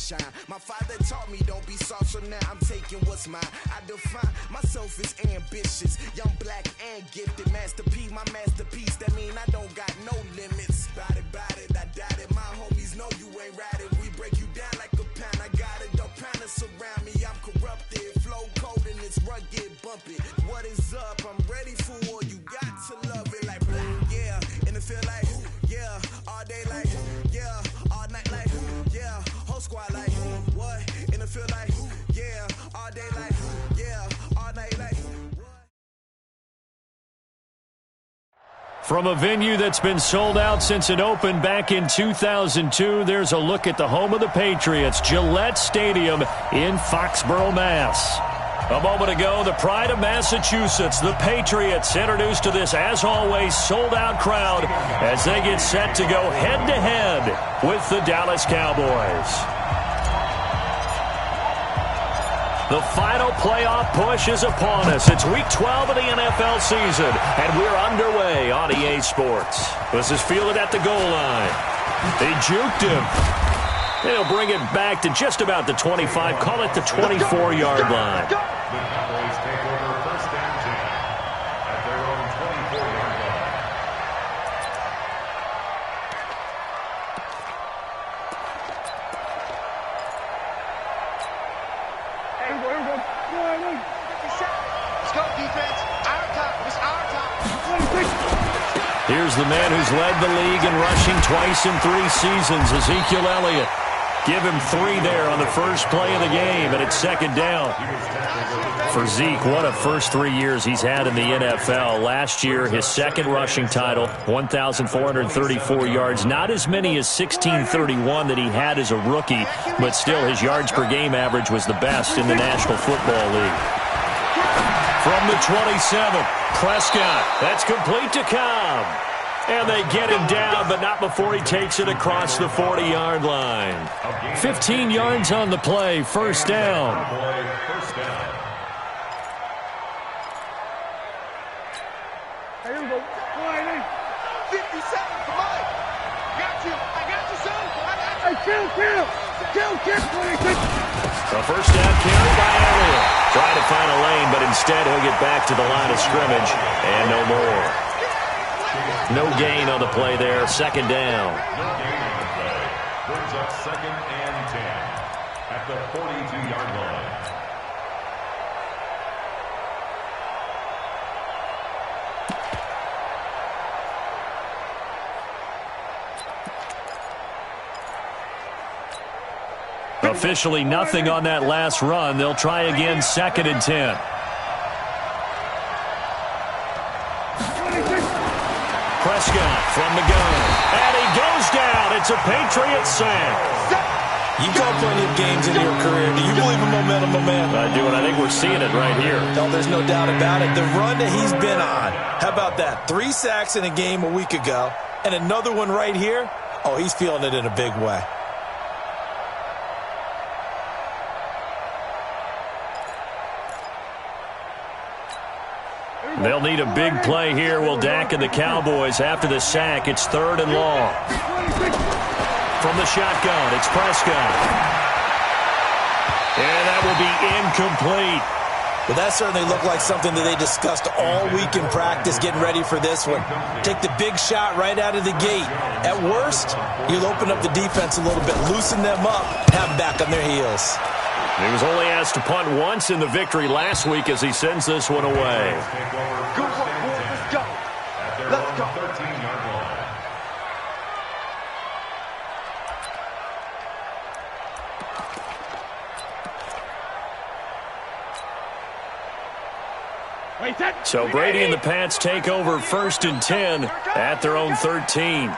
shine. My father taught me don't be soft, so now I'm taking what's mine. I define myself as ambitious, young, black, and gifted. Masterpiece, my masterpiece, that mean I don't got no limits. Bout it, I doubt it. My homies know you ain't ratted. We break you down like a pound. I got it, don't pound us around me. I'm corrupted, flow cold and it's rugged, bumpy. What is up? I'm ready for war. You got to love it like yeah, and it feel like yeah, all day like yeah, all night like yeah, whole squad like what? And it feel like yeah, all day like yeah, all night like. From a venue that's been sold out since it opened back in 2002, there's a look at the home of the Patriots, Gillette Stadium in Foxborough, Mass. A moment ago, the pride of Massachusetts, the Patriots, introduced to this, as always, sold-out crowd as they get set to go head-to-head with the Dallas Cowboys. The final playoff push is upon us. It's Week 12 of the NFL season, and we're underway on EA Sports. This is fielded at the goal line. They juked him. They'll bring it back to just about the 25, call it the 24-yard line. The Cowboys take over first and 10 at their own 24-yard line. Let's go, defense. Our time. It's our time. Here's the man who's led the league in rushing twice in 3 seasons, Ezekiel Elliott. Give him 3 there on the first play of the game, and it's second down. For Zeke, what a first 3 years he's had in the NFL. Last year, his second rushing title, 1,434 yards. Not as many as 1,631 that he had as a rookie, but still his yards per game average was the best in the National Football League. From the 27, Prescott. That's complete to Cobb. And they get him down, but not before he takes it across the 40-yard line. 15 yards on the play, first down. Here we go. 57, come on. I got you, son. Hey, kill. A first down carry by Elliott. Trying to find a lane, but instead he'll get back to the line of scrimmage, and no more. No gain on the play there, second down. No gain on the play. Brings up second and 10 at the 42-yard line. Officially nothing on that last run. They'll try again, second and 10. Prescott from the gun, and he goes down. It's a Patriots sack. You've got plenty of games in your career. Do you believe in momentum, my man? I do, and I think we're seeing it right here. No, there's no doubt about it. The run that he's been on. How about that? 3 sacks in a game a week ago, and another one right here. Oh, he's feeling it in a big way. They'll need a big play here. Will Dak and the Cowboys after the sack. It's third and long. From the shotgun, it's Prescott. And that will be incomplete. Well, that certainly looked like something that they discussed all week in practice, getting ready for this one. Take the big shot right out of the gate. At worst, you'll open up the defense a little bit, loosen them up, have them back on their heels. He was only asked to punt once in the victory last week as he sends this one away. Go, let's go. Let's go. 13-yard line. So Brady and the Pats take over first and 10 at their own 13.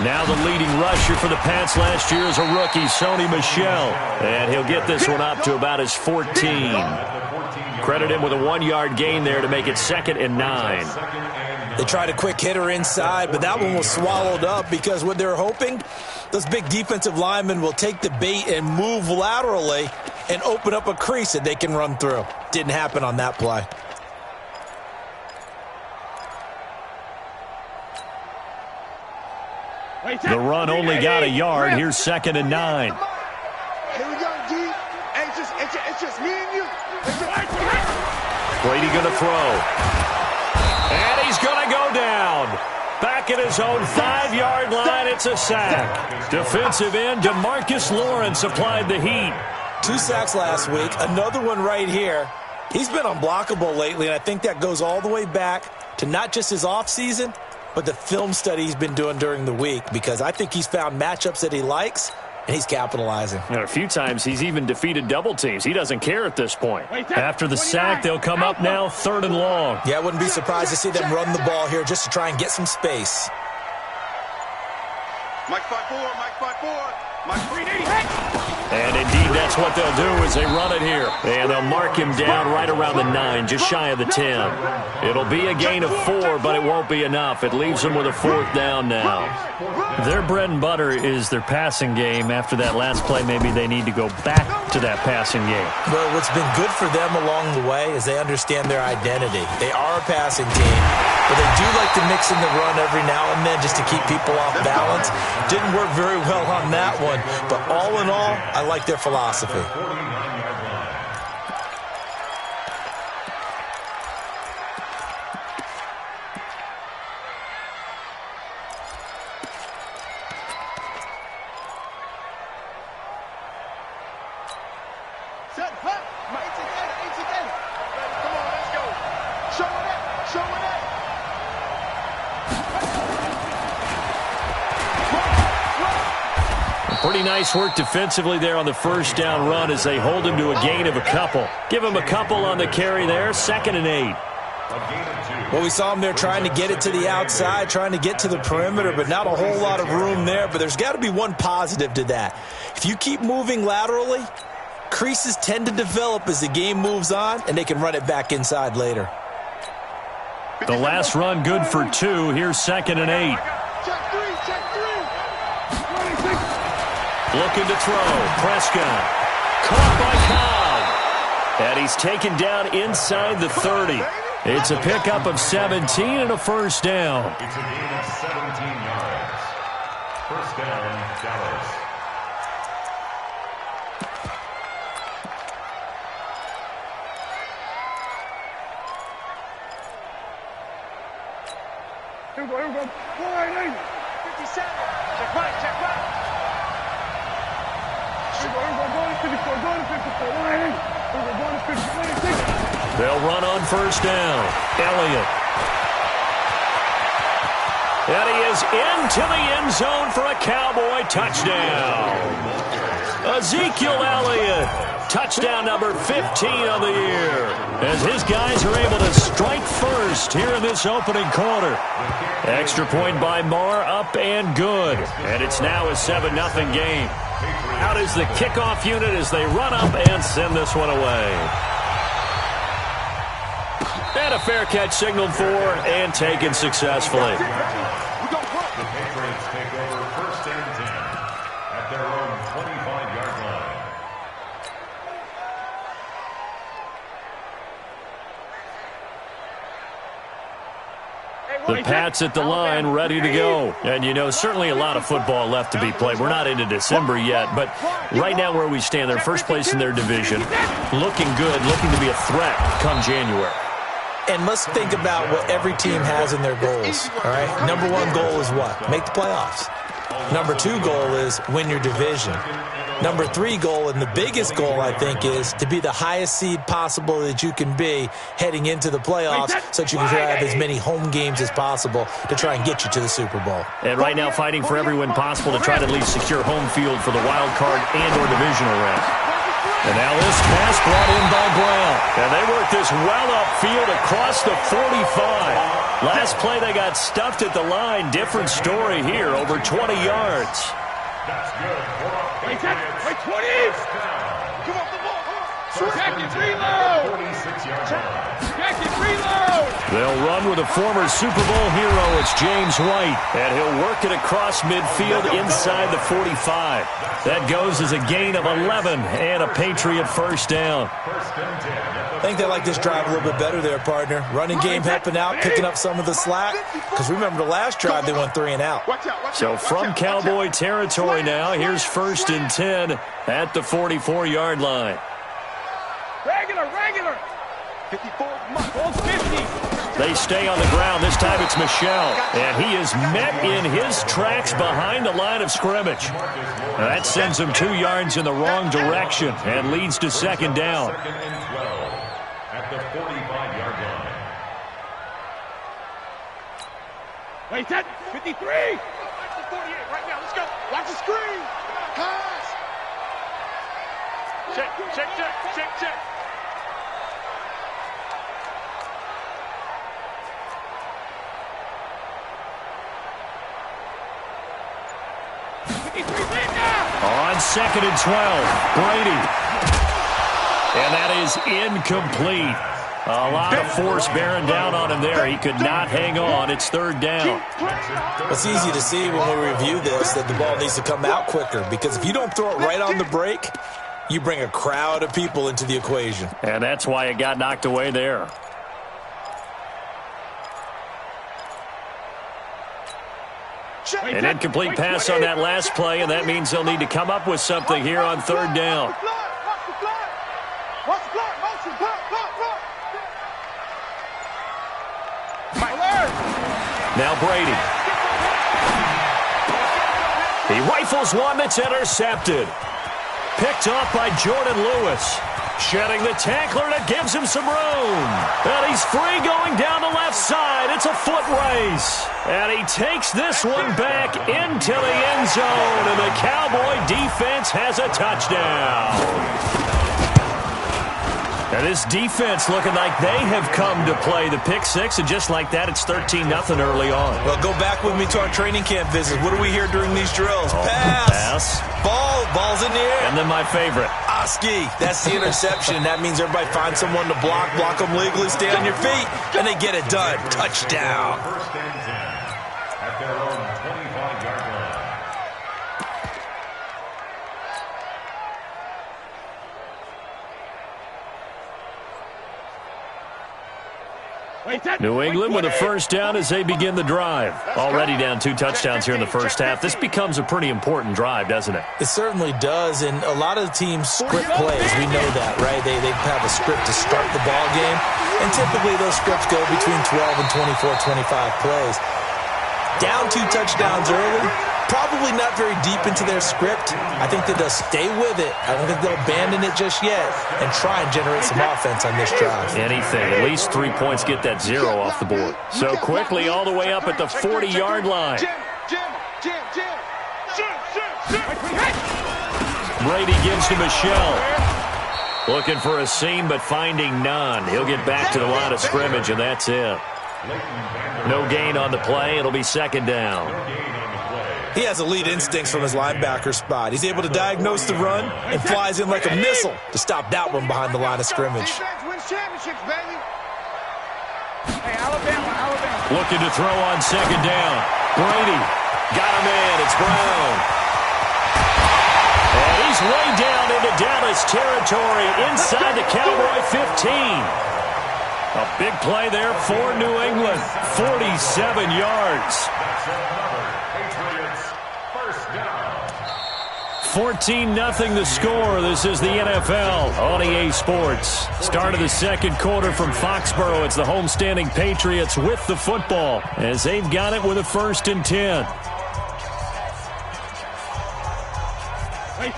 Now the leading rusher for the Pats last year is a rookie, Sony Michel. And he'll get this one up to about his 14. Credit him with a 1-yard gain there to make it second and 9. They tried a quick hitter inside, but that one was swallowed up because what they're hoping, those big defensive linemen will take the bait and move laterally and open up a crease that they can run through. Didn't happen on that play. The run only got a yard. Here's 2nd and 9. Here we go, D. Hey, it's just me and you. Brady going to throw. And he's going to go down. Back at his own 5-yard line, it's a sack. Defensive end DeMarcus Lawrence applied the heat. 2 sacks last week, another one right here. He's been unblockable lately, and I think that goes all the way back to not just his offseason, but the film study he's been doing during the week, because I think he's found matchups that he likes, and he's capitalizing. And a few times he's even defeated double teams. He doesn't care at this point. After the sack, they'll come up now 3rd and long. Yeah, I wouldn't be surprised to see them run the ball here just to try and get some space. Mike 5-4, Mike 5-4, Mike 380. And indeed, that's what they'll do as they run it here. And they'll mark him down right around the 9, just shy of the 10. It'll be a gain of 4, but it won't be enough. It leaves them with a 4th down now. Their bread and butter is their passing game. After that last play, maybe they need to go back to that passing game. Well, what's been good for them along the way is they understand their identity. They are a passing team, but they do like to mix in the run every now and then just to keep people off balance. Didn't work very well on that one, but all in all, I like their philosophy. Pretty nice work defensively there on the 1st down run as they hold him to a gain of a couple. Give him a couple on the carry there, 2nd and 8. Well, we saw him there trying to get it to the outside, trying to get to the perimeter, but not a whole lot of room there. But there's got to be one positive to that. If you keep moving laterally, creases tend to develop as the game moves on, and they can run it back inside later. The last run good for 2. Here's 2nd and 8. Looking to throw. Prescott. Caught by Cobb. And he's taken down inside the 30. It's a pickup of 17 and a 1st down. It's a gain of 17 yards. 1st down, Dallas. Here we go. 480. 57. Check right. They'll run on 1st down. Elliott. And he is into the end zone for a Cowboy touchdown. Ezekiel Elliott. Touchdown number 15 of the year. As his guys are able to strike first here in this opening quarter. Extra point by Marr, up and good. And it's now a 7-0 game. Out is the kickoff unit as they run up and send this one away. And a fair catch signaled for and taken successfully. The Patriots take over 1st and 10 at their own 25-yard line. The Pats at the line, ready to go. And, you know, certainly a lot of football left to be played. We're not into December yet, but right now where we stand, they're first place in their division. Looking good, looking to be a threat come January. And let's think about what every team has in their goals, all right? Number 1 goal is what? Make the playoffs. Number 2 goal is win your division. Number 3 goal, and the biggest goal, I think, is to be the highest seed possible that you can be heading into the playoffs so that you can have as many home games as possible to try and get you to the Super Bowl. And right now fighting for every win possible to try to at least secure home field for the wild card and or divisional round. And now this pass brought in by Brown. And they work this well upfield across the 45. Last play they got stuffed at the line. Different story here, over 20 yards. That's good. Wait, 20. Come off the ball. Jacket reload. 46-yard line. Jacket reload. They'll run with a former Super Bowl hero. It's James White, and he'll work it across midfield inside the 45. That goes as a gain of 11 and a Patriot first down. I think they like this drive a little bit better there, partner. Running game helping out, picking up some of the slack. Because remember the last drive, they went 3 and out. So from Cowboy territory now, here's 1st and 10 at the 44-yard line. Regular. 54. Holds 50. They stay on the ground. This time it's Michel. And he is met in his tracks behind the line of scrimmage. Now that sends him 2 yards in the wrong direction and leads to 2nd down. 2nd and 12 at the 45-yard line. Wait, that 53. 48 right now. Let's go. Watch the screen. Pass. Check. On 2nd and 12, Brady. And that is incomplete. A lot of force bearing down on him there. He could not hang on. It's 3rd down. It's easy to see when we review this that the ball needs to come out quicker. Because if you don't throw it right on the break, you bring a crowd of people into the equation. And that's why it got knocked away there. An incomplete pass on that last play, and that means they'll need to come up with something here on 3rd down. Now Brady. He rifles one that's intercepted. Picked off by Jordan Lewis. Shedding the tackler, and it gives him some room. And he's free going down the left side. It's a foot race. And he takes this one back into the end zone. And the Cowboy defense has a touchdown. And this defense looking like they have come to play the pick six. And just like that, it's 13-0 early on. Well, go back with me to our training camp visits. What do we hear during these drills? Pass. Ball's in the air. And then my favorite. Oski. That's the interception. That means everybody finds someone to block them legally, stay on your feet, and they get it done. Touchdown. 1st and 10 at their own 25-yard line. New England with a first down as they begin the drive. Already down 2 touchdowns here in the first half. This becomes a pretty important drive, doesn't it? It certainly does, and a lot of the teams script plays. We know that, right? They have a script to start the ball game, and typically those scripts go between 12 and 24, 25 plays. Down 2 touchdowns early, probably not very deep into their script. I think that they'll stay with it. I don't think they'll abandon it just yet and try and generate some offense on this drive. Anything. At least 3 points, get that 0 off the board. So quickly all the way up at the 40-yard line. Brady gives to Michel. Looking for a seam, but finding none. He'll get back to the line of scrimmage, and that's it. No gain on the play. It'll be 2nd down. He has elite instincts from his linebacker spot. He's able to diagnose the run and flies in like a missile to stop that one behind the line of scrimmage. Looking to throw on 2nd down. Brady got him in. It's Brown. And he's way down into Dallas territory inside the Cowboy 15. A big play there for New England. 47 yards. That's another Patriots first down. 14-0 the score. This is the NFL on EA Sports. Start of the 2nd quarter from Foxborough. It's the homestanding Patriots with the football as they've got it with a 1st and 10.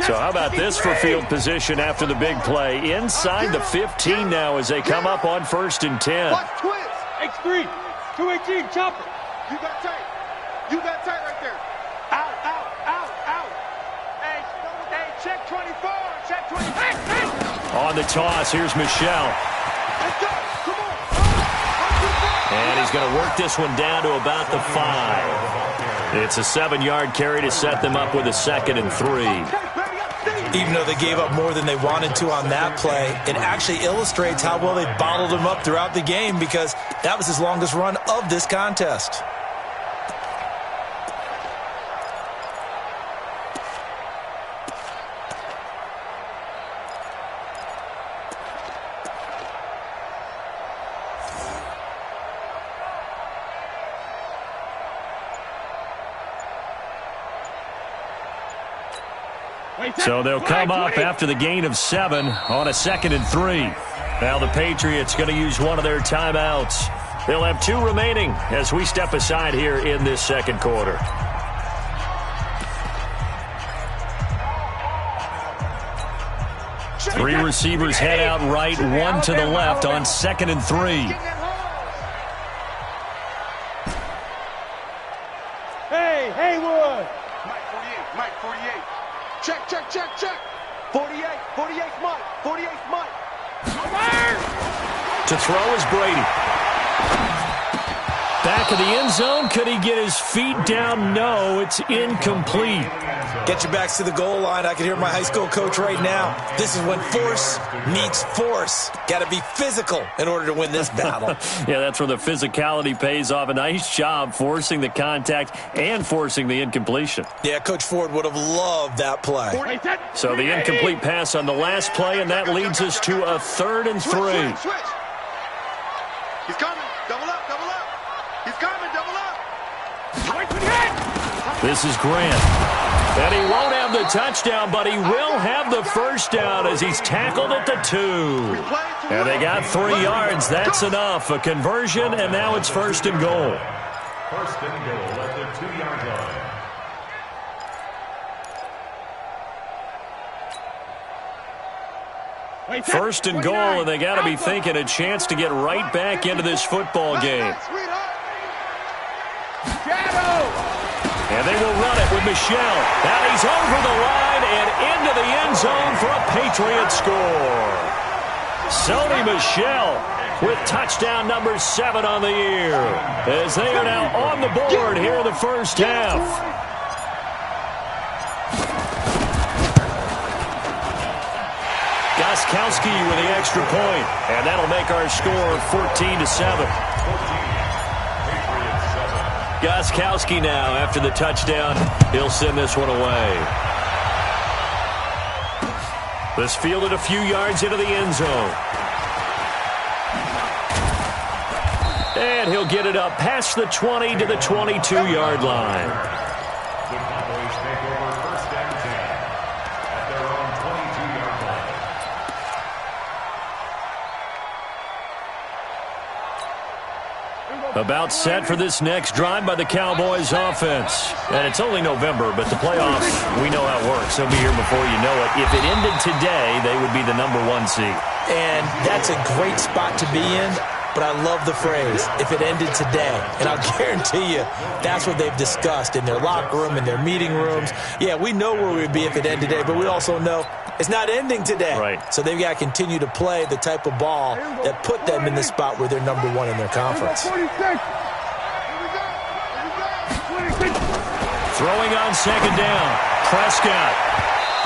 So how about this for field position after the big play? Inside the 15 now as they come up on 1st and 10. X3, 218, chopper. You got tight. You got tight right there. Out. Hey, check 24, check 20. Hey. On the toss, here's Michel. Let's go. Come on. And he's going to work this one down to about the 5. It's a 7-yard carry to set them up with a 2nd and 3. Even though they gave up more than they wanted to on that play, it actually illustrates how well they bottled him up throughout the game because that was his longest run of this contest. So they'll come up after the gain of 7 on a 2nd and 3. Now the Patriots going to use one of their timeouts. They'll have 2 remaining as we step aside here in this second quarter. Three receivers head out right, 1 to the left on 2nd and 3. Hey, Haywood. Mike 48. Check. 48, Mike. 48, Mike. To throw is Brady. Back of the end zone. Could he get his feet down? No, it's incomplete. Get your backs to the goal line. I can hear my high school coach right now. This is when force meets force. Got to be physical in order to win this battle. Yeah, that's where the physicality pays off. A nice job forcing the contact and forcing the incompletion. Yeah, Coach Ford would have loved that play. So the incomplete pass on the last play, and that leads us to a 3rd and 3. Switch. He's coming. Double up. He's coming. Double up. This is Grant. And he won't have the touchdown, but he will have the first down as he's tackled at the 2. And they got 3 yards. That's enough. A conversion, and now it's 1st and goal. 1st and goal at the 2-yard line. 1st and goal, and they got to be thinking a chance to get right back into this football game. And they will run it with Michel. And he's over the line and into the end zone for a Patriot score. Sony Michel with touchdown number 7 on the year as they are now on the board here in the first half. Gostkowski with the extra point, and that'll make our score 14-7. Gostkowski now, after the touchdown, he'll send this one away. This fielded a few yards into the end zone. And he'll get it up past the 20 to the 22-yard line. The Cowboys take over 1st and 10 at their own 22-yard line. About set for this next drive by the Cowboys offense. And it's only November, but the playoffs, we know how it works. They'll be here before you know it. If it ended today, they would be the number 1 seed. And that's a great spot to be in, but I love the phrase, if it ended today. And I'll guarantee you, that's what they've discussed in their locker room, in their meeting rooms. Yeah, we know where we'd be if it ended today, but we also know it's not ending today. Right. So they've got to continue to play the type of ball that put them in the spot where they're number 1 in their conference. Throwing on 2nd down. Prescott.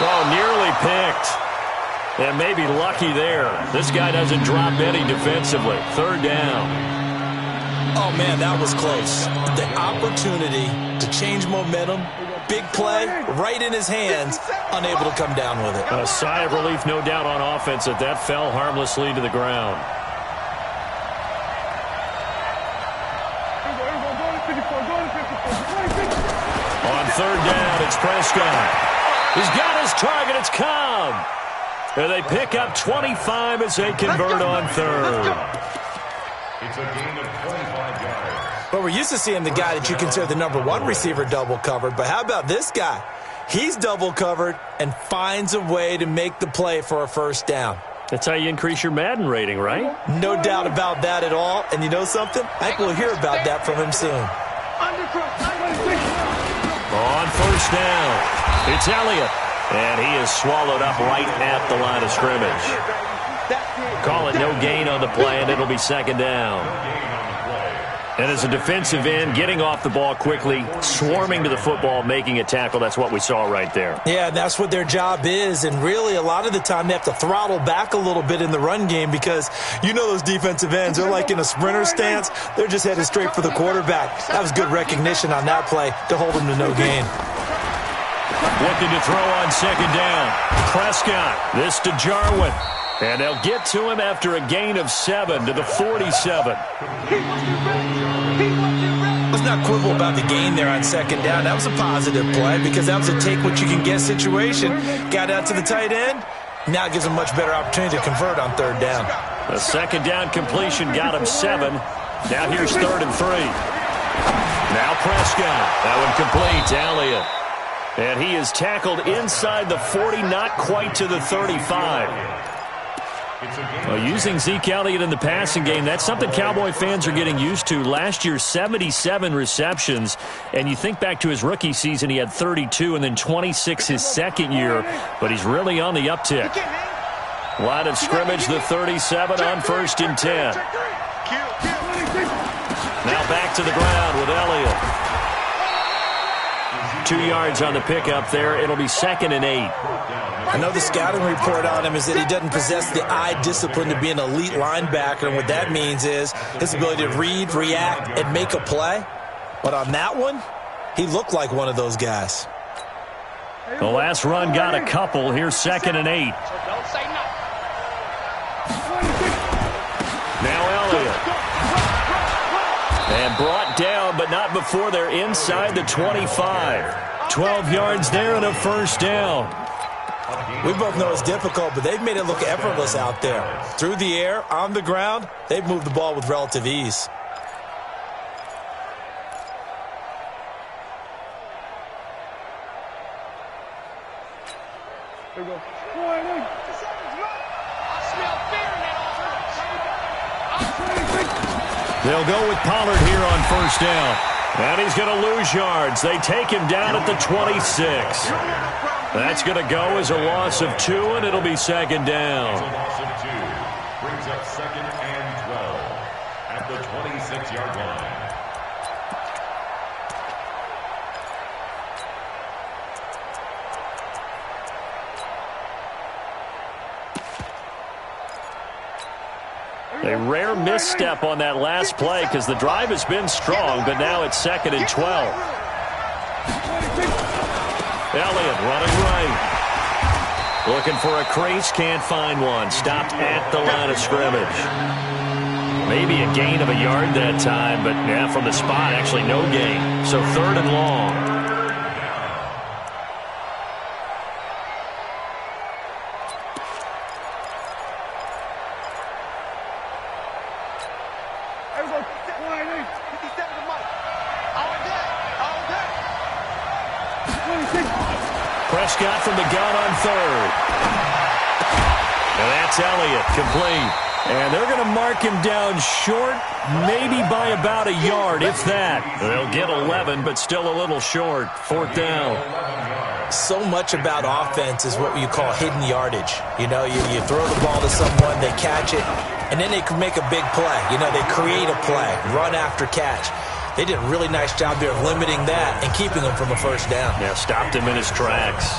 Oh, nearly picked. And maybe lucky there. This guy doesn't drop any defensively. 3rd down. Oh, man, that was close. The opportunity to change momentum, big play, right in his hands, unable to come down with it. A sigh of relief, no doubt, on offense that that fell harmlessly to the ground. On 3rd down, it's Prescott. He's got his target. It's Cobb. And they pick up 25 as they convert on 3rd. It's a gain of 25 yards. But we're used to seeing the guy that you consider the number 1 receiver double covered. But how about this guy? He's double covered and finds a way to make the play for a 1st down. That's how you increase your Madden rating, right? No doubt about that at all. And you know something? I think we'll hear about that from him soon. On 1st down, it's Elliott. And he is swallowed up right at the line of scrimmage. Call it no gain on the play, and it'll be 2nd down. And as a defensive end, getting off the ball quickly, swarming to the football, making a tackle, that's what we saw right there. Yeah, that's what their job is, and really a lot of the time they have to throttle back a little bit in the run game because you know those defensive ends, they're like in a sprinter stance. They're just headed straight for the quarterback. That was good recognition on that play to hold them to no gain. Looking to throw on second down. Prescott, this to Jarwin. And they'll get to him after a gain of 7 to the 47. Let's not quibble about the gain there on second down. That was a positive play because that was a take-what-you-can-get situation. Got out to the tight end. Now it gives him a much better opportunity to convert on third down. The second down completion got him 7. Now here's 3rd and 3. Now Prescott. That one complete to Elliott. And he is tackled inside the 40, not quite to the 35. Well, using Zeke Elliott in the passing game, that's something Cowboy fans are getting used to. Last year, 77 receptions, and you think back to his rookie season, he had 32 and then 26 his second year, but he's really on the uptick. Line of scrimmage, the 37 on 1st and 10. Now back to the ground with Elliott. 2 yards on the pickup there. It'll be 2nd and 8. I know the scouting report on him is that he doesn't possess the eye discipline to be an elite linebacker, and what that means is his ability to read, react, and make a play. But on that one, he looked like one of those guys. The last run got a couple. Here's 2nd and 8. Now Elliott. And brought down, but not before they're inside the 25. 12 yards there and a 1st down. We both know it's difficult, but they've made it look effortless out there. Through the air, on the ground, they've moved the ball with relative ease. There we go. They'll go with Pollard here on 1st down. And he's going to lose yards. They take him down at the 26. That's going to go as a loss of 2, and it'll be 2nd down. A loss of 2 brings up 2nd and 12 at the 26-yard line. A rare misstep on that last play because the drive has been strong, but now it's 2nd and 12. Elliott running right. Looking for a crease, can't find one. Stopped at the line of scrimmage. Maybe a gain of a yard that time, but yeah, from the spot, actually no gain. So 3rd and long. Prescott from the gun on 3rd. And that's Elliott, complete. And they're going to mark him down short, maybe by about a yard, if that. They'll get 11, but still a little short. 4th down. So much about offense is what you call hidden yardage. You know, you throw the ball to someone, they catch it, and then they can make a big play. You know, they create a play, run after catch. They did a really nice job there of limiting that and keeping him from a 1st down. Yeah, stopped him in his tracks.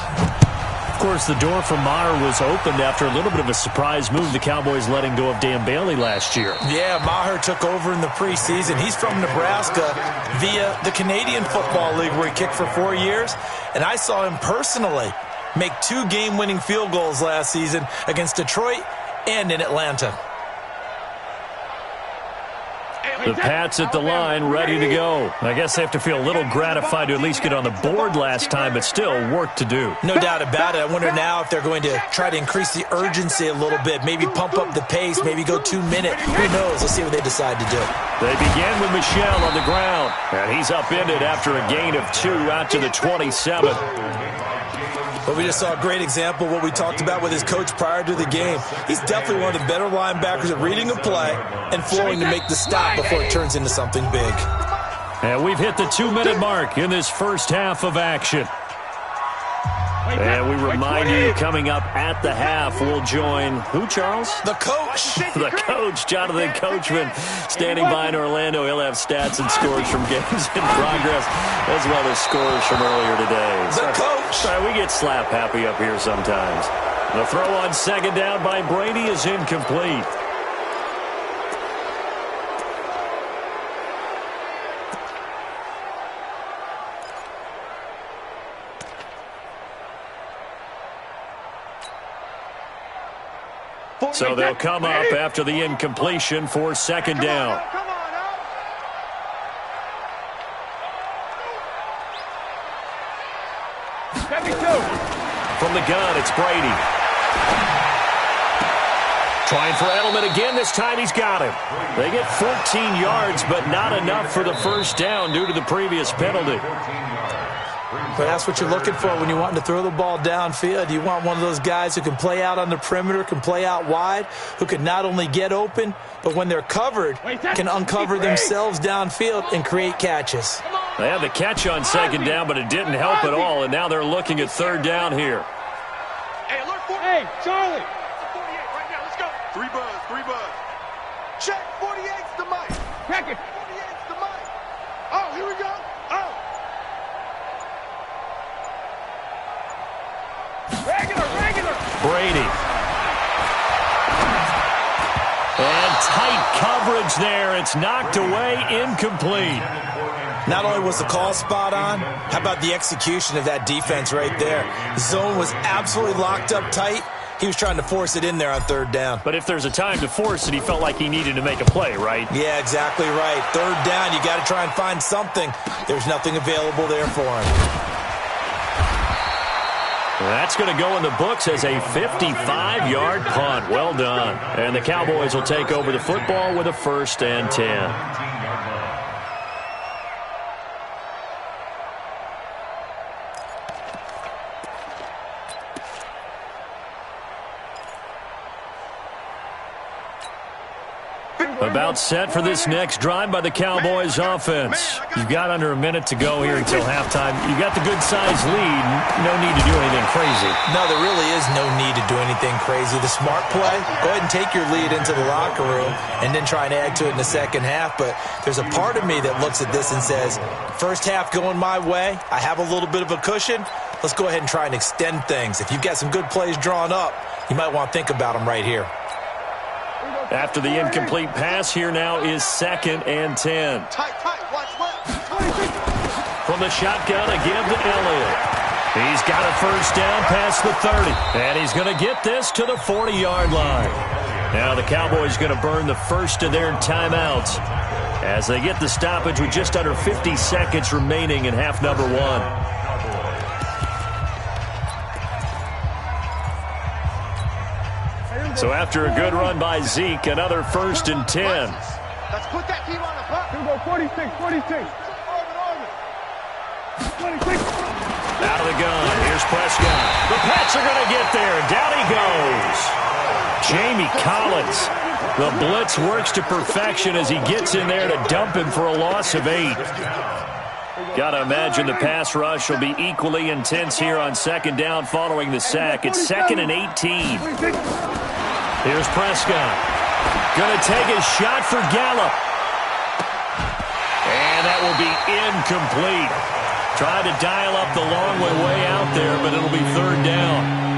Of course, the door for Maher was opened after a little bit of a surprise move. The Cowboys letting go of Dan Bailey last year. Yeah, Maher took over in the preseason. He's from Nebraska via the Canadian Football League where he kicked for 4 years. And I saw him personally make 2 game-winning field goals last season against Detroit and in Atlanta. The Pats at the line, ready to go. I guess they have to feel a little gratified to at least get on the board last time, but still work to do. No doubt about it. I wonder now if they're going to try to increase the urgency a little bit, maybe pump up the pace, maybe go 2-minute. Who knows? Let's see what they decide to do. They begin with Michel on the ground, and he's upended after a gain of 2 out to the 27. But we just saw a great example of what we talked about with his coach prior to the game. He's definitely one of the better linebackers at reading a play and flowing to make the stop before it turns into something big. And we've hit the 2-minute mark in this first half of action. And we remind you, coming up at the half, we'll join who, Charles? The coach. The coach, Jonathan Coachman, standing by in Orlando. He'll have stats and scores from games in progress, as well as scores from earlier today. The coach. Sorry, we get slap happy up here sometimes. The throw on second down by Brady is incomplete. So they'll come up after the incompletion for second down. From the gun, it's Brady. Trying for Edelman again. This time he's got him. They get 14 yards, but not enough for the first down due to the previous penalty. But that's what you're looking for when you want to throw the ball downfield. You want one of those guys who can play out on the perimeter, can play out wide, who can not only get open, but when they're covered, can uncover themselves downfield and create catches. They had the catch on second down, but it didn't help at all, and now they're looking at third down here. Hey, alert for Hey, Charlie. 48 right now. Let's go. 3 buzz. Check. 48's the mic. Check it. 48's the mic. Oh, here we go. Oh. Regular. Brady. And tight coverage there. It's knocked away, incomplete. Not only was the call spot on, how about the execution of that defense right there? The zone was absolutely locked up tight. He was trying to force it in there on third down. But if there's a time to force it, he felt like he needed to make a play, right? Yeah, exactly right. Third down, you got to try and find something. There's nothing available there for him. That's going to go in the books as a 55-yard punt. Well done. And the Cowboys will take over the football with a 1st and 10. About set for this next drive by the Cowboys offense. You've got under a minute to go here until halftime. You've got the good-sized lead. No need to do anything crazy. No, there really is no need to do anything crazy. The smart play, go ahead and take your lead into the locker room and then try and add to it in the second half. But there's a part of me that looks at this and says, first half going my way, I have a little bit of a cushion. Let's go ahead and try and extend things. If you've got some good plays drawn up, you might want to think about them right here. After the incomplete pass, here now is 2nd and 10. Tight. Watch left. From the shotgun, a give to Elliott. He's got a first down past the 30. And he's going to get this to the 40-yard line. Now the Cowboys going to burn the first of their timeouts as they get the stoppage with just under 50 seconds remaining in half number 1. So after a good run by Zeke, another 1st and 10. Let's put that team on the puck. Here we go, 46. Out of the gun. Here's Prescott. The Pats are going to get there. Down he goes. Jamie Collins. The blitz works to perfection as he gets in there to dump him for a loss of 8. Got to imagine the pass rush will be equally intense here on second down following the sack. It's 2nd and 18. Here's Prescott. Going to take his shot for Gallup. And that will be incomplete. Trying to dial up the long way out there, but it'll be 3rd down.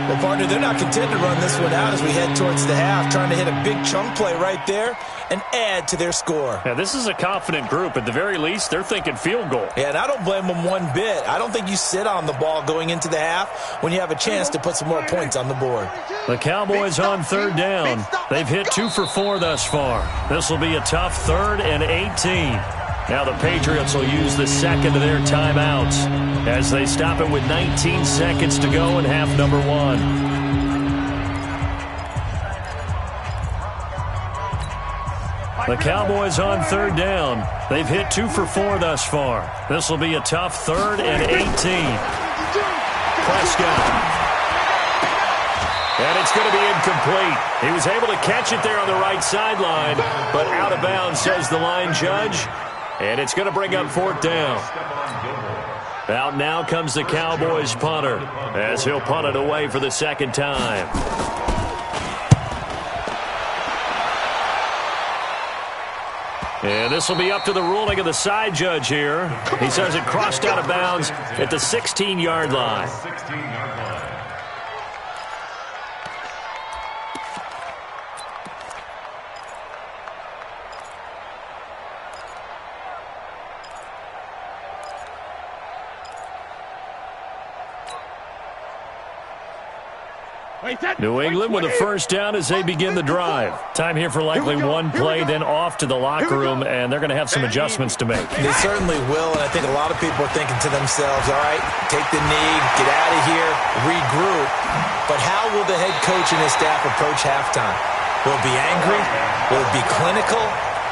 Well, partner, they're not content to run this one out as we head towards the half, trying to hit a big chunk play right there and add to their score. Yeah, this is a confident group. At the very least, they're thinking field goal. Yeah, and I don't blame them one bit. I don't think you sit on the ball going into the half when you have a chance to put some more points on the board. The Cowboys on 3rd down. They've hit 2 for 4 thus far. This will be a tough 3rd and 18. Now the Patriots will use the second of their timeouts as they stop it with 19 seconds to go in half number 1. The Cowboys on 3rd down. They've hit 2 for 4 thus far. This will be a tough 3rd and 18. Prescott. And it's going to be incomplete. He was able to catch it there on the right sideline, but out of bounds, says the line judge. And it's going to bring up 4th down. Out now comes the Cowboys punter as he'll punt it away for the second time. And this will be up to the ruling of the side judge here. He says it crossed out of bounds at the 16-yard line. New England with a first down as they begin the drive. Time here for likely one play, then off to the locker room, and they're going to have some adjustments to make. They certainly will, and I think a lot of people are thinking to themselves, all right, take the knee, get out of here, regroup. But how will the head coach and his staff approach halftime? Will it be angry? Will it be clinical?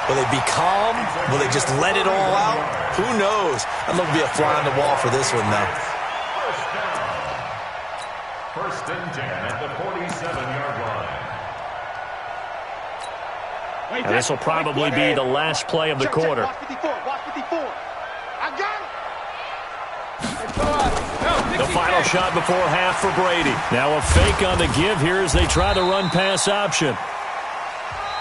Will they be calm? Will they just let it all out? Who knows? I'd love to be a fly on the wall for this one, though. First and 10 at the 47-yard line. And this will probably be the last play of the quarter. Watch 54. Watch 54. I got it. The final shot before half for Brady. Now a fake on the give here as they try the run-pass option.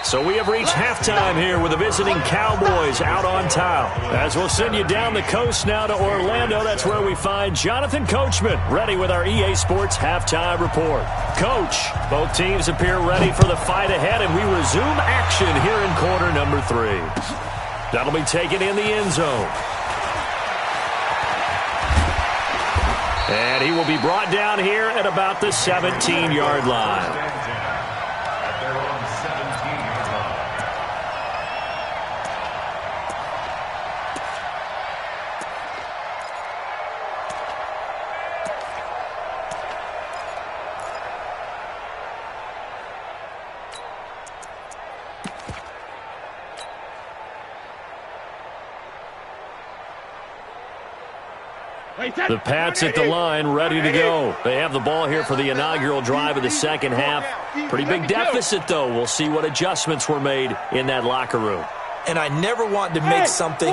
So we have reached halftime here with the visiting Cowboys out on top. As we'll send you down the coast now to Orlando, that's where we find Jonathan Coachman, ready with our EA Sports halftime report. Coach, both teams appear ready for the fight ahead, and we resume action here in quarter number 3. That'll be taken in the end zone. And he will be brought down here at about the 17-yard line. The Pats at the line, ready to go. They have the ball here for the inaugural drive of the second half. Pretty big deficit, though. We'll see what adjustments were made in that locker room. And I never want to make something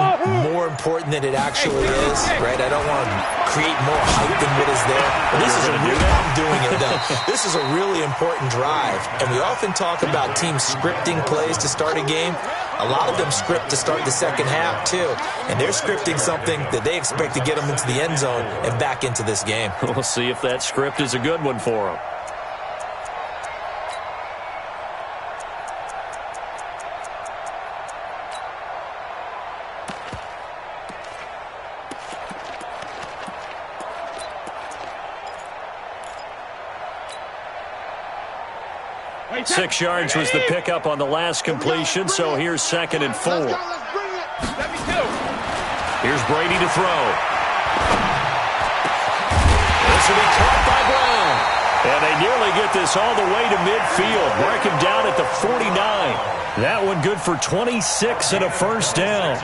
more important than it actually is, right? I don't want to create more hype than what is there. But this is I'm doing it, though. This is a really important drive. And we often talk about teams scripting plays to start a game. A lot of them script to start the second half, too. And they're scripting something that they expect to get them into the end zone and back into this game. We'll see if that script is a good one for them. Six yards was the pickup on the last completion, so here's 2nd and 4. Here's Brady to throw. This will be caught by Brown. And they nearly get this all the way to midfield. Mark him down at the 49. That one good for 26 and a first down.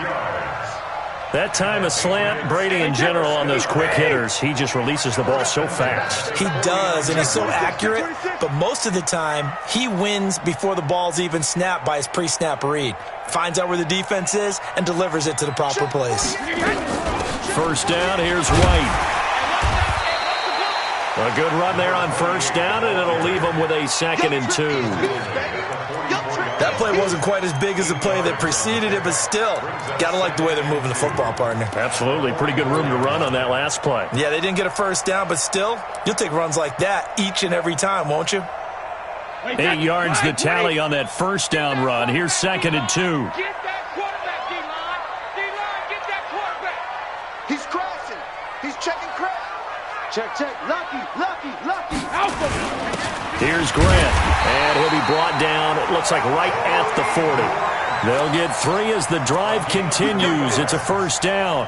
That time a slant, Brady in general on those quick hitters, he just releases the ball so fast. He does, and he's so accurate, but most of the time he wins before the ball's even snapped by his pre-snap read. Finds out where the defense is and delivers it to the proper place. First down, here's White. A good run there on first down, and it'll leave them with a 2nd and 2. That play wasn't quite as big as the play that preceded it, but still, gotta like the way they're moving the football, partner. Absolutely. Pretty good room to run on that last play. Yeah, they didn't get a first down, but still, you'll take runs like that each and every time, won't you? 8 yards the tally on that first down run. Here's 2nd and 2. Get that quarterback, D-line. D-line, get that quarterback. He's crashing. He's checking crash. Check. Lucky. Alpha. Here's Grant, and he'll be brought down, it looks like right at the 40. They'll get 3 as the drive continues. It's a first down.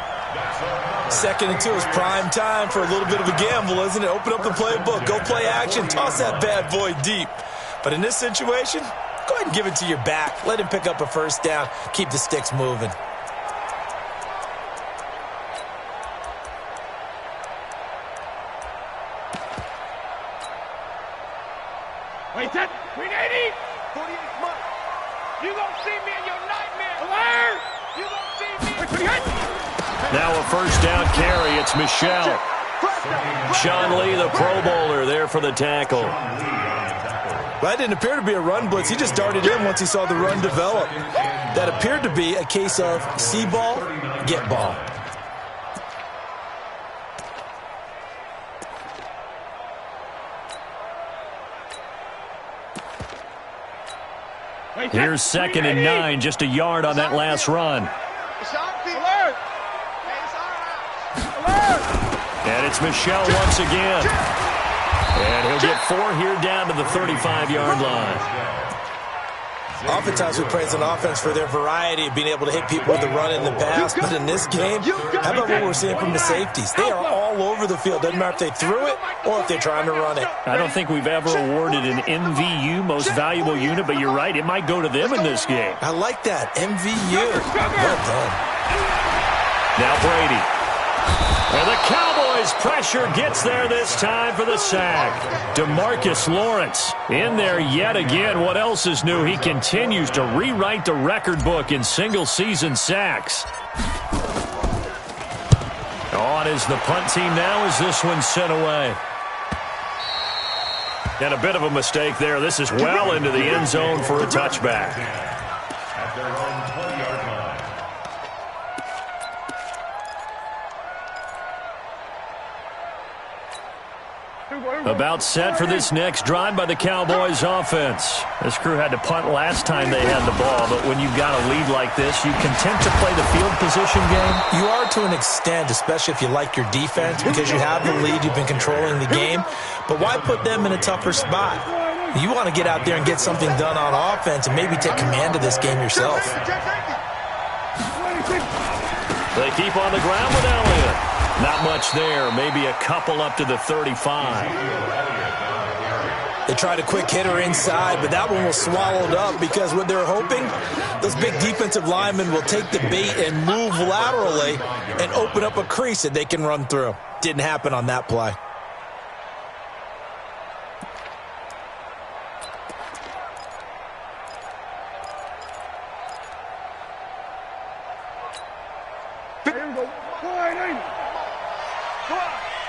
2nd and 2 is prime time for a little bit of a gamble, isn't it? Open up the playbook, go play action, toss that bad boy deep. But in this situation, go ahead and give it to your back. Let him pick up a first down, keep the sticks moving. Wait, that 380. 48 months. You gonna see me in your nightmare. Alert! You gonna see me. Now a first down carry. It's Michelle. Sean Lee, the Pro Bowler, there for the tackle. That didn't appear to be a run blitz. He just darted in once he saw the run develop. That appeared to be a case of see ball, get ball. Here's 2nd and 9, just a yard on that last run. And it's Michelle once again. And he'll get 4 here down to the 35-yard line. Oftentimes we praise an offense for their variety of being able to hit people with the run in the pass. But in this game, how about what we're seeing from the safeties? They are all over the field. Doesn't matter if they threw it or if they're trying to run it. I don't think we've ever awarded an MVU, most valuable unit, but you're right. It might go to them in this game. I like that. MVU. Well done. Now Brady. And the Cowboys pressure gets there this time for the sack. DeMarcus Lawrence in there yet again. What else is new? He continues to rewrite the record book in single-season sacks. On is the punt team now as this one's sent away. And a bit of a mistake there. This is well into the end zone for a touchback. At their own 20-yard line. About set for this next drive by the Cowboys offense. This crew had to punt last time they had the ball, but when you've got a lead like this, you content to play the field position game? You are to an extent, especially if you like your defense, because you have the lead, you've been controlling the game. But why put them in a tougher spot? You want to get out there and get something done on offense and maybe take command of this game yourself. They keep on the ground with Elliott. Not much there, maybe a couple up to the 35. They tried a quick hitter inside, but that one was swallowed up because what they're hoping, those big defensive linemen will take the bait and move laterally and open up a crease that they can run through. Didn't happen on that play.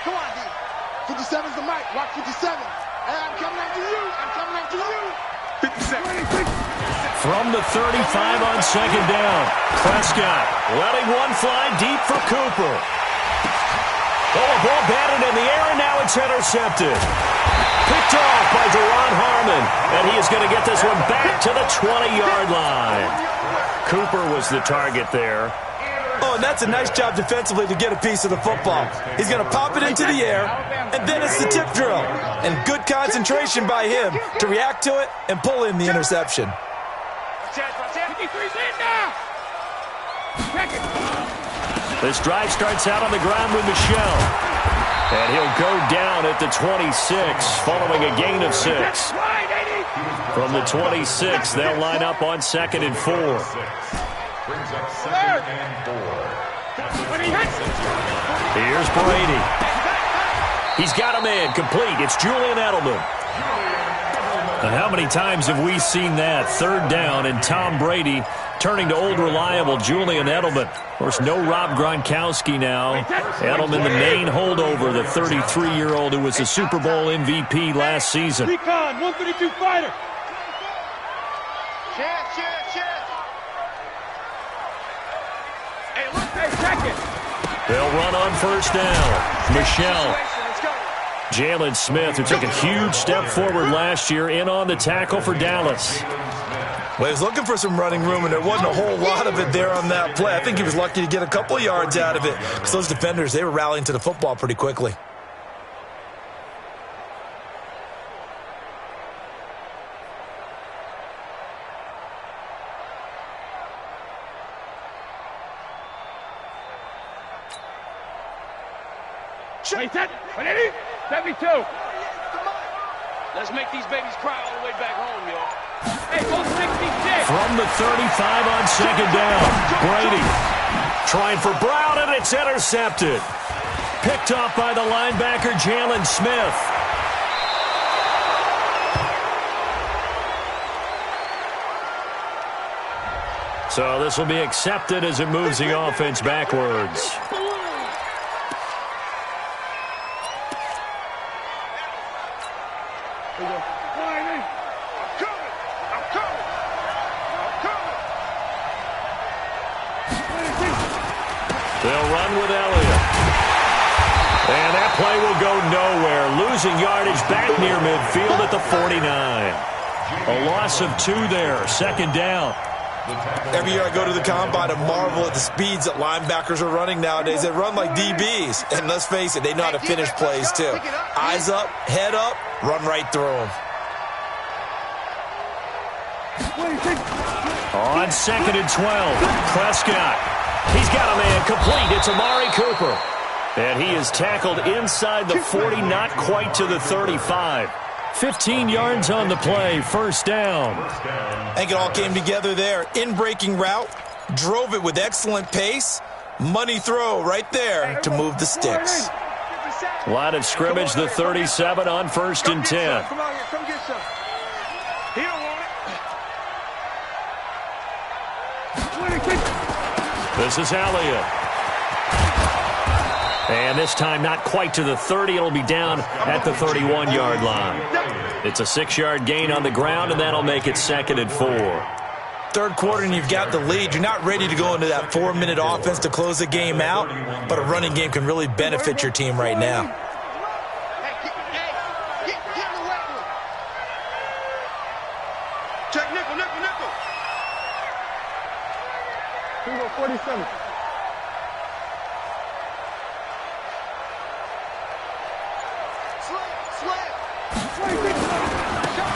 Come on, D. 57's the mic. Rock 57. Hey, I'm coming after you. I'm coming after you. 57. From the 35 on 2nd down. Prescott letting one fly deep for Cooper. Oh, a ball batted in the air, and now it's intercepted. Picked off by Deron Harmon, and he is going to get this one back to the 20-yard line. Cooper was the target there. Oh, and that's a nice job defensively to get a piece of the football. He's going to pop it into the air, and then it's the tip drill. And good concentration by him to react to it and pull in the interception. This drive starts out on the ground with Michelle. And he'll go down at the 26, following a gain of 6. From the 26, they'll line up on 2nd and 4. Brings up 2nd and 4. Here's Brady. He's got a man complete. It's Julian Edelman. How many times have we seen that? 3rd down and Tom Brady turning to old reliable Julian Edelman. Of course, no Rob Gronkowski now. Edelman, the main holdover, the 33-year-old who was the Super Bowl MVP last season. Recon, 132 fighter. They'll run on 1st down. Michelle. Jalen Smith, who took a huge step forward last year, in on the tackle for Dallas. Well, he was looking for some running room, and there wasn't a whole lot of it there on that play. I think he was lucky to get a couple yards out of it because those defenders, they were rallying to the football pretty quickly. Wait, 72. Let's make these babies cry all the way back home, y'all. Hey, ball 66. From the 35 on 2nd down. Brady trying for Brown, and it's intercepted. Picked off by the linebacker, Jalen Smith. So this will be accepted as it moves the offense backwards. They'll run with Elliott. And that play will go nowhere. Losing yardage back near midfield at the 49. A loss of 2 there. Second down. Every year I go to the combine and marvel at the speeds that linebackers are running nowadays. They run like DBs. And let's face it, they know how to finish plays too. Eyes up, head up, run right through them. On 2nd and 12, Prescott. He's got a man complete. It's Amari Cooper. And he is tackled inside the 40, not quite to the 35. 15 yards on the play, first down. I think it all came together there. In-breaking route, drove it with excellent pace. Money throw right there to move the sticks. Line of scrimmage, the 37 on 1st and 10. Come on here, come get some. He don't want it. This is Elliott. And this time not quite to the 30. It'll be down at the 31-yard line. It's a 6-yard gain on the ground, and that'll make it 2nd and 4. Third quarter and you've got the lead. You're not ready to go into that 4-minute offense to close the game out, but a running game can really benefit your team right now. Check nickel, nickel, nickel. 47.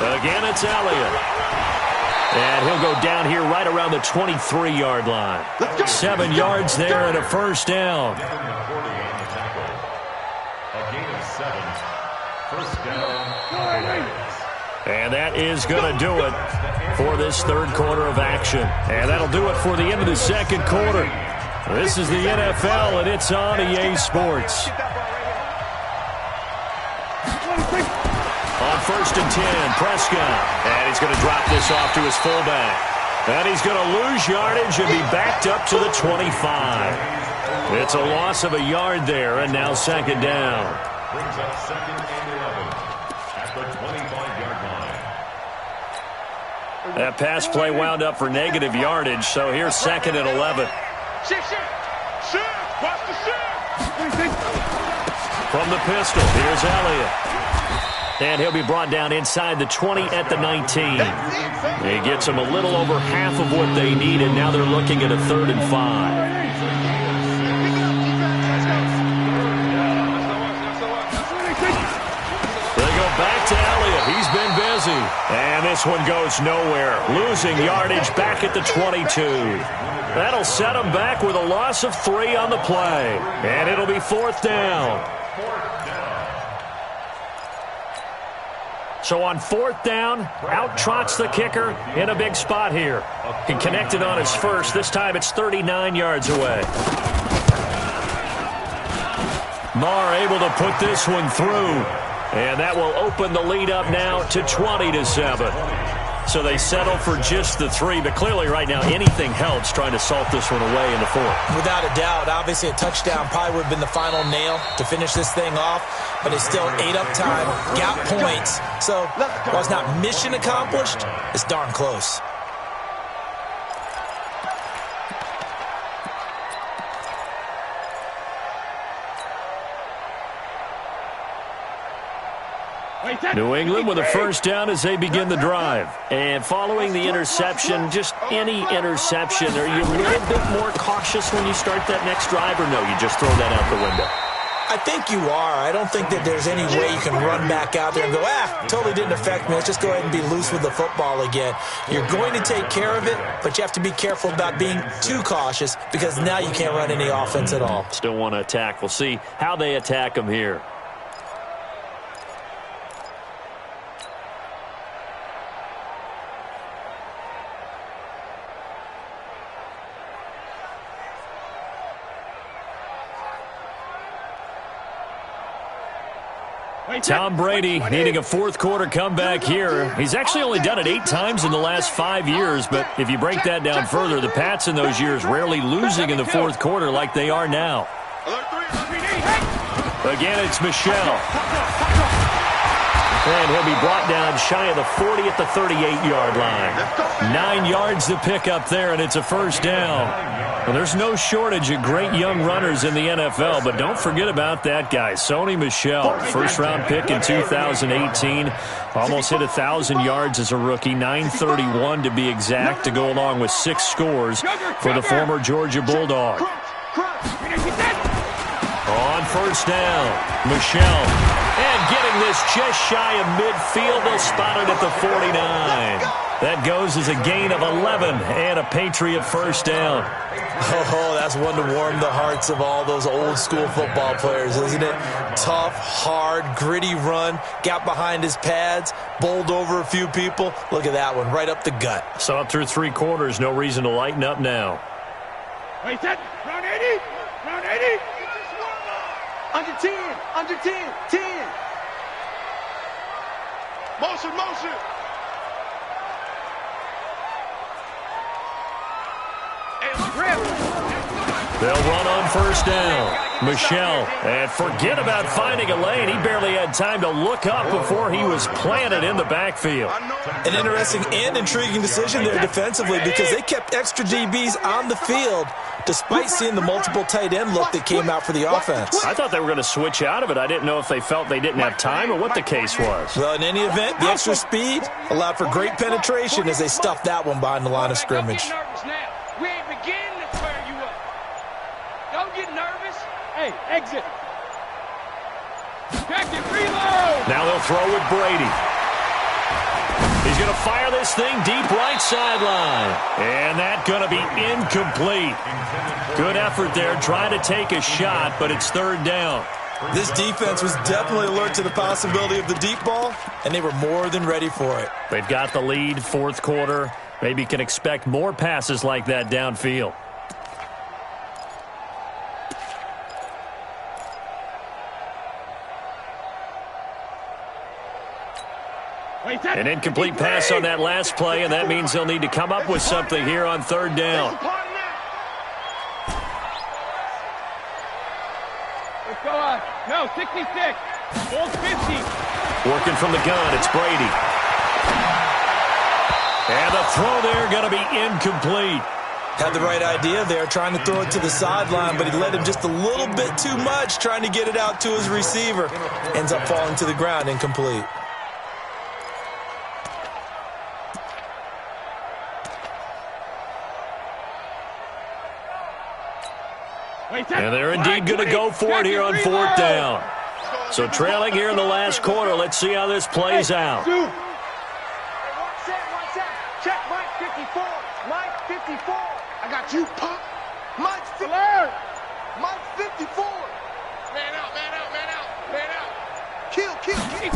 Again, it's Elliott. And he'll go down here right around the 23-yard line. 7 yards there and a first down. A gain of 7. First down. And that is going to do it for this third quarter of action. And that'll do it for the end of the second quarter. This is the NFL, and it's on EA Sports. On 1st and 10, Prescott. And he's going to drop this off to his fullback. And he's going to lose yardage and be backed up to the 25. It's a loss of a yard there, and now second down. Brings up 2nd and 11 at the 25-yard line. That pass play wound up for negative yardage, so here's 2nd and 11. Shift. Watch the shift. From the pistol, here's Elliott. And he'll be brought down inside the 20 at the 19. He gets them a little over half of what they need, and now they're looking at a 3rd and 5. They go back to Elliott. He's been busy. And this one goes nowhere. Losing yardage back at the 22. That'll set him back with a loss of 3 on the play. And it'll be 4th down. So on 4th down, out trots the kicker in a big spot here. He connected on his first. This time it's 39 yards away. Marr able to put this one through. And that will open the lead up now to 20-7. So they settle for just the 3, but clearly right now anything helps trying to salt this one away in the 4th. Without a doubt, obviously a touchdown probably would have been the final nail to finish this thing off, but it's still ate up time, got points. So while it's not mission accomplished, it's darn close. New England with a first down as they begin the drive. And following the interception, just any interception, are you a little bit more cautious when you start that next drive, or no, you just throw that out the window? I think you are. I don't think that there's any way you can run back out there and go, totally didn't affect me. Let's just go ahead and be loose with the football again. You're going to take care of it, but you have to be careful about being too cautious because now you can't run any offense at all. Still want to attack. We'll see how they attack them here. Tom Brady needing a fourth quarter comeback here. He's actually only done it 8 times in the last 5 years, but if you break that down further, the Pats in those years rarely losing in the fourth quarter like they are now. Again, it's Michelle. And he'll be brought down shy of the 40 at the 38-yard line. 9 yards to pick up there, and it's a first down. Well, there's no shortage of great young runners in the NFL, but don't forget about that guy, Sony Michel. First-round pick in 2018. Almost hit 1,000 yards as a rookie, 931 to be exact, to go along with 6 scores for the former Georgia Bulldog. On first down, Michel. And getting this just shy of midfield, they'll spot it at the 49. That goes as a gain of 11 and a Patriot first down. Oh, that's one to warm the hearts of all those old-school football players, isn't it? Tough, hard, gritty run, got behind his pads, bowled over a few people. Look at that one, right up the gut. So up through 3 quarters, no reason to lighten up now. Wait, set. Round 80. Round 80. Under 10. Under 10. 10. Motion, motion. They'll run on first down. Michel, and forget about finding a lane. He barely had time to look up before he was planted in the backfield. An interesting and intriguing decision there defensively, because they kept extra DBs on the field despite seeing the multiple tight end look that came out for the offense. I thought they were going to switch out of it. I didn't know if they felt they didn't have time or what the case was. Well, in any event, the extra speed allowed for great penetration as they stuffed that one behind the line of scrimmage. We ain't beginning to tear you up. Don't get nervous. Hey, exit. Back and reload. Now they'll throw with Brady. He's going to fire this thing deep right sideline. And that's going to be incomplete. Good effort there, trying to take a shot, but it's third down. This defense was definitely alert to the possibility of the deep ball, and they were more than ready for it. They've got the lead, fourth quarter. Maybe can expect more passes like that downfield. An incomplete pass on that last play, and that means they'll need to come up with something here on third down. Let's go on. No, 66. Old 50. Working from the gun, it's Brady. And the throw there going to be incomplete. Had the right idea there, trying to throw it to the sideline, but he led him just a little bit too much, trying to get it out to his receiver. Ends up falling to the ground, incomplete. And they're indeed going to go for it here on fourth down. So trailing here in the last quarter, let's see how this plays out. Check Mike 54. Mike 54. I got you, Pop. Mike 54. Mike 54. Man out, man out, man out, man out. Kill, kill, kill.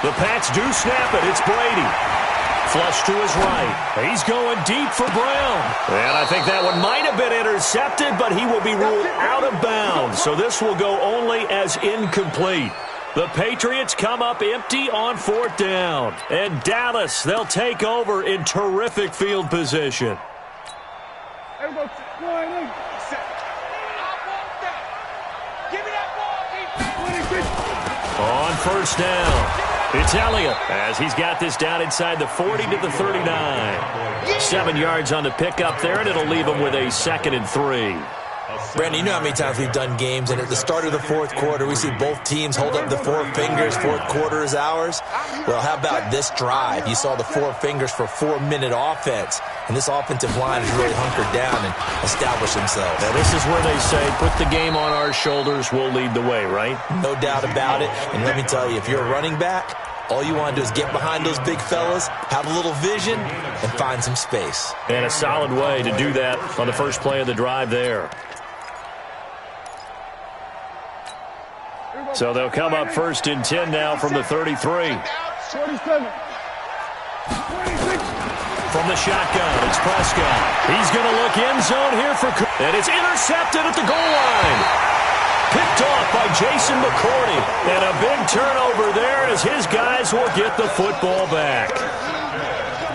The Pats do snap it. It's Brady. Flush to his right. He's going deep for Brown. And I think that one might have been intercepted, but he will be ruled out of bounds. So this will go only as incomplete. The Patriots come up empty on fourth down. And Dallas, they'll take over in terrific field position. On first down, it's Elliott as he's got this down inside the 40 to the 39. 7 yards on the pickup there, and it'll leave him with a 2nd and 3. Brandon, you know how many times we've done games, and at the start of the fourth quarter, we see both teams hold up the 4 fingers, fourth quarter is ours. Well, how about this drive? You saw the 4 fingers for 4-minute offense, and this offensive line has really hunkered down and established themselves. Now, this is where they say, put the game on our shoulders, we'll lead the way, right? No doubt about it, and let me tell you, if you're a running back, all you want to do is get behind those big fellas, have a little vision, and find some space. And a solid way to do that on the first play of the drive there. So they'll come up 1st and 10 now from the 33. 47. 26. From the shotgun, it's Prescott. He's going to look end zone here for... And it's intercepted at the goal line. Picked off by Jason McCourty. And a big turnover there as his guys will get the football back.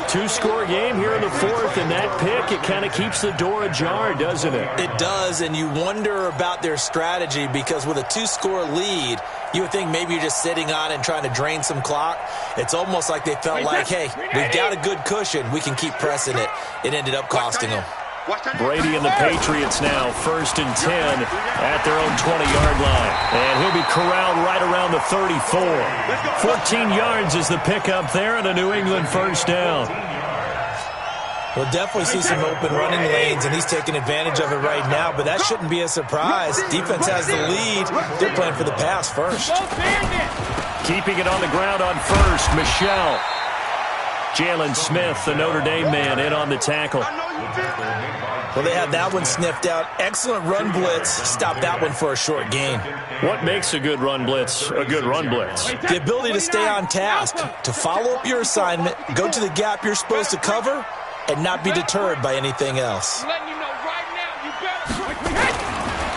Two-score game here in the fourth, and that pick, it kind of keeps the door ajar, doesn't it? It does, and you wonder about their strategy because with a two-score lead, you would think maybe you're just sitting on it and trying to drain some clock. It's almost like they felt like, hey, we've got a good cushion. We can keep pressing it. It ended up costing them. Brady and the Patriots now, 1st and 10 at their own 20-yard line. And he'll be corralled right around the 34. 14 yards is the pickup there and a New England first down. We'll definitely see some open running lanes, and he's taking advantage of it right now, but that shouldn't be a surprise. Defense has the lead. They're playing for the pass first. Keeping it on the ground on first, Michelle. Jalen Smith, the Notre Dame man, in on the tackle. Well, they had that one sniffed out. Excellent run blitz. Stop that one for a short gain. What makes a good run blitz a good run blitz? The ability to stay on task, to follow up your assignment, go to the gap you're supposed to cover, and not be deterred by anything else.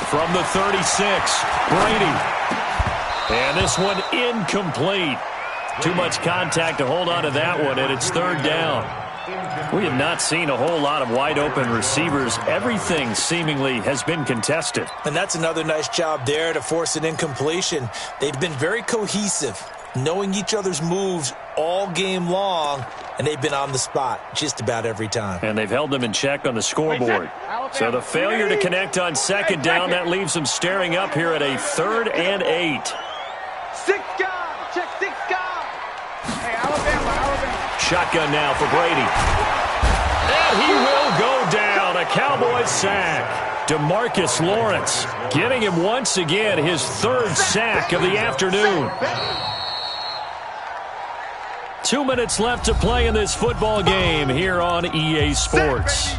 From the 36, Brady. And this one incomplete. Too much contact to hold on to that one, and it's 3rd down. We have not seen a whole lot of wide-open receivers. Everything seemingly has been contested. And that's another nice job there to force an incompletion. They've been very cohesive, knowing each other's moves all game long, and they've been on the spot just about every time. And they've held them in check on the scoreboard. So the failure to connect on 2nd down, that leaves them staring up here at a 3rd and 8. 6 guys. Check 6 guys. Hey, Alabama. Shotgun now for Brady. And he will go down. A Cowboys sack. DeMarcus Lawrence giving him once again his 3rd sack of the afternoon. 2 minutes left to play in this football game here on EA Sports.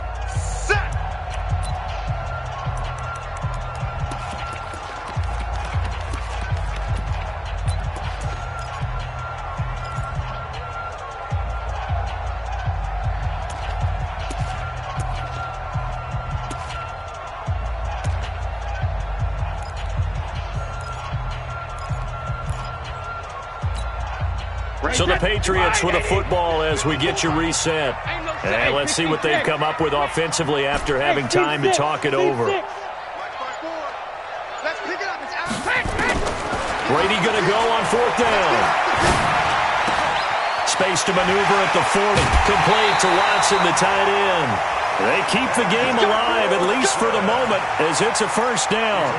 So the Patriots with a football as we get you reset. And let's see what they've come up with offensively after having time to talk it over. Brady going to go on 4th down. Space to maneuver at the 40. Complete to Watson, the tight end. They keep the game alive, at least for the moment, as it's a 1st down.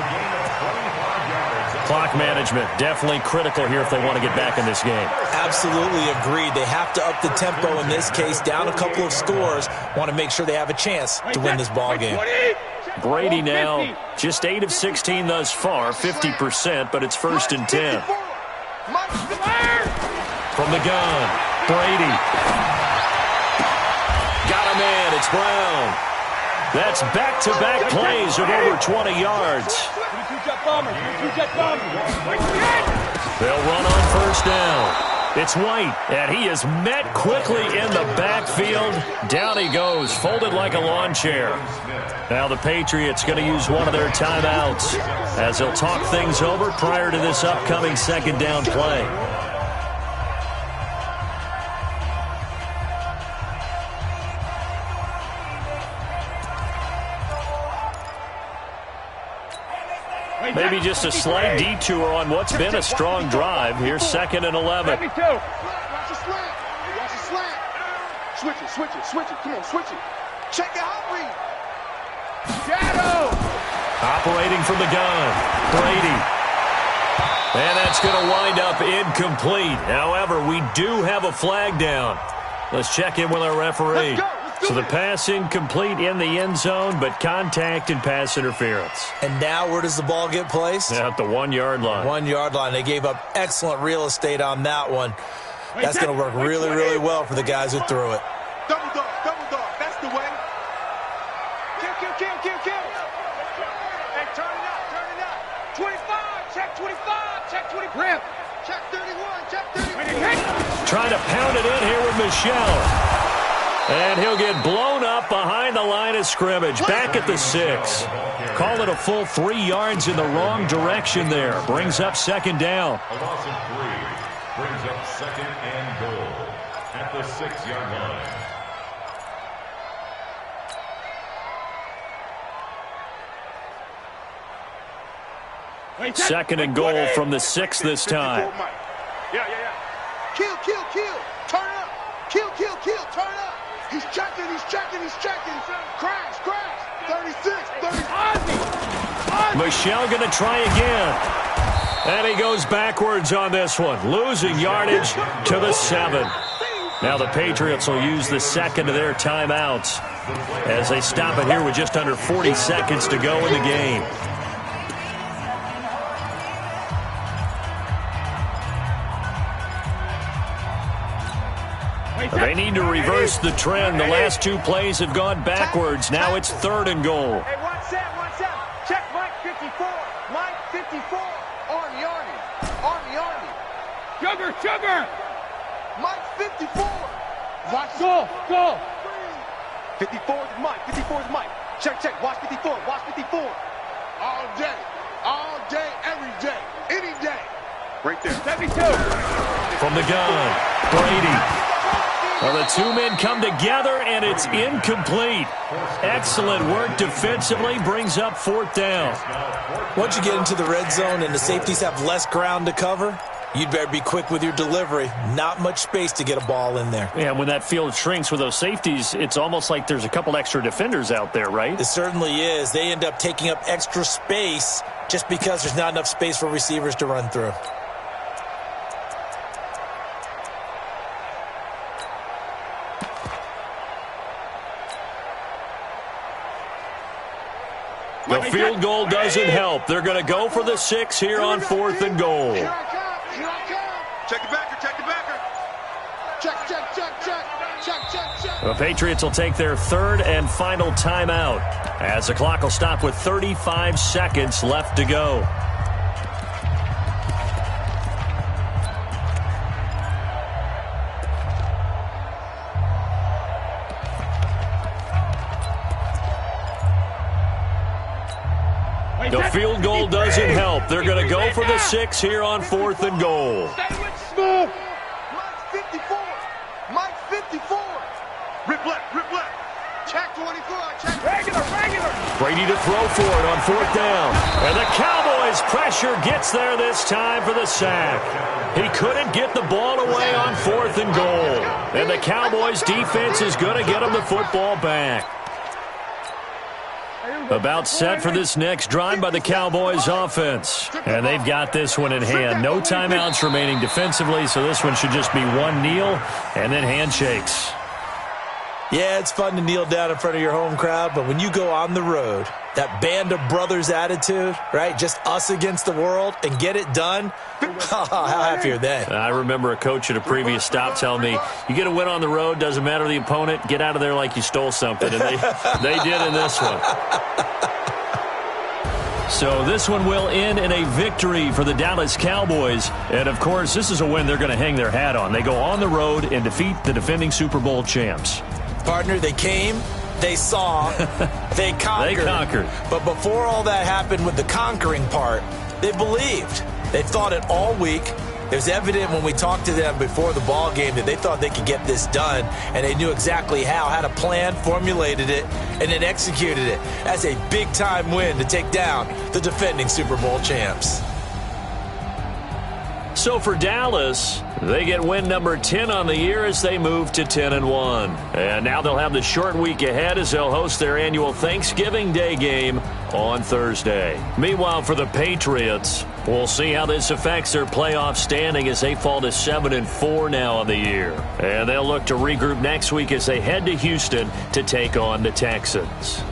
Clock management, definitely critical here if they want to get back in this game. Absolutely agreed. They have to up the tempo in this case, down a couple of scores. Want to make sure they have a chance to win this ball game. Brady now just 8 of 16 thus far, 50%, but it's 1st and 10. From the gun, Brady. Got him in, it's Brown. That's back-to-back plays of over 20 yards. They'll run on 1st down. It's White, and he is met quickly in the backfield. Down he goes, folded like a lawn chair. Now the Patriots going to use one of their timeouts as they'll talk things over prior to this upcoming 2nd down play. Maybe just a slight detour on what's been a strong drive. Here's 2nd and 11. Watch the slant. Watch the slant. Switch it. Come on, switch it. Check your hot read. Shadow. Operating from the gun, Brady. And that's going to wind up incomplete. However, we do have a flag down. Let's check in with our referee. So the pass incomplete in the end zone, but contact and pass interference. And now where does the ball get placed? At the 1-yard line. 1-yard line. They gave up excellent real estate on that one. That's going to work really, really well for the guys who threw it. Double dog. That's the way. Kill. Hey, turn it up. 25. Check 25. Check 20. Rip. Check 31. Check 31. Trying to pound it in here with Michelle. And he'll get blown up behind the line of scrimmage. Back at the 6. Call it a full 3 yards in the wrong direction there. Brings up 2nd down. A loss of 3 brings up 2nd and goal. at the 6-yard line. Second and goal from the 6 this time. Yeah. Kill. Turn up. Kill. Turn up. He's checking. Crash. 36. Michelle going to try again. And he goes backwards on this one, losing yardage to the 7. Now the Patriots will use the second of their timeouts as they stop it here with just under 40 seconds to go in the game. They need to reverse the trend. The last 2 plays have gone backwards. Now it's 3rd and goal. Hey, watch that. Check Mike 54. Mike 54. Army. Sugar. Mike 54. Watch. Go. 54 is Mike. Check. Watch 54. All day, every day, any day. Right there. 72. From the gun, Brady. Well, the 2 men come together, and it's incomplete. Excellent work defensively, brings up 4th down. Once you get into the red zone and the safeties have less ground to cover, you'd better be quick with your delivery. Not much space to get a ball in there. Yeah, when that field shrinks with those safeties, it's almost like there's a couple extra defenders out there, right? It certainly is. They end up taking up extra space just because there's not enough space for receivers to run through. The field goal doesn't help. They're going to go for the 6 here on 4th and goal. Here I come. Check the backer. Check. The Patriots will take their 3rd and final timeout as the clock will stop with 35 seconds left to go. The field goal doesn't help. They're going to go for the 6 here on 4th and goal. Mike 54. Rip left. Check 24. Check. Regular. Brady to throw for it on 4th down. And the Cowboys pressure gets there this time for the sack. He couldn't get the ball away on 4th and goal. And the Cowboys defense is going to get him the football back. About set for this next drive by the Cowboys offense. And they've got this one in hand. No timeouts remaining defensively, so this one should just be one kneel and then handshakes. Yeah, it's fun to kneel down in front of your home crowd, but when you go on the road, that band of brothers attitude, right? Just us against the world and get it done. How happy are they? I remember a coach at a previous stop telling me, you get a win on the road, doesn't matter the opponent, get out of there like you stole something. And they did in this one. So this one will end in a victory for the Dallas Cowboys. And, of course, this is a win they're going to hang their hat on. They go on the road and defeat the defending Super Bowl champs. Partner, they came, they saw, they conquered. They conquered. But before all that happened with the conquering part, they believed. They thought it all week. It was evident when we talked to them before the ball game that they thought they could get this done, and they knew exactly how, had a plan, formulated it, and then executed it. That's a big-time win to take down the defending Super Bowl champs. So for Dallas, they get win number 10 on the year as they move to 10-1. And now they'll have the short week ahead as they'll host their annual Thanksgiving Day game on Thursday. Meanwhile, for the Patriots, we'll see how this affects their playoff standing as they fall to 7-4 now on the year. And they'll look to regroup next week as they head to Houston to take on the Texans.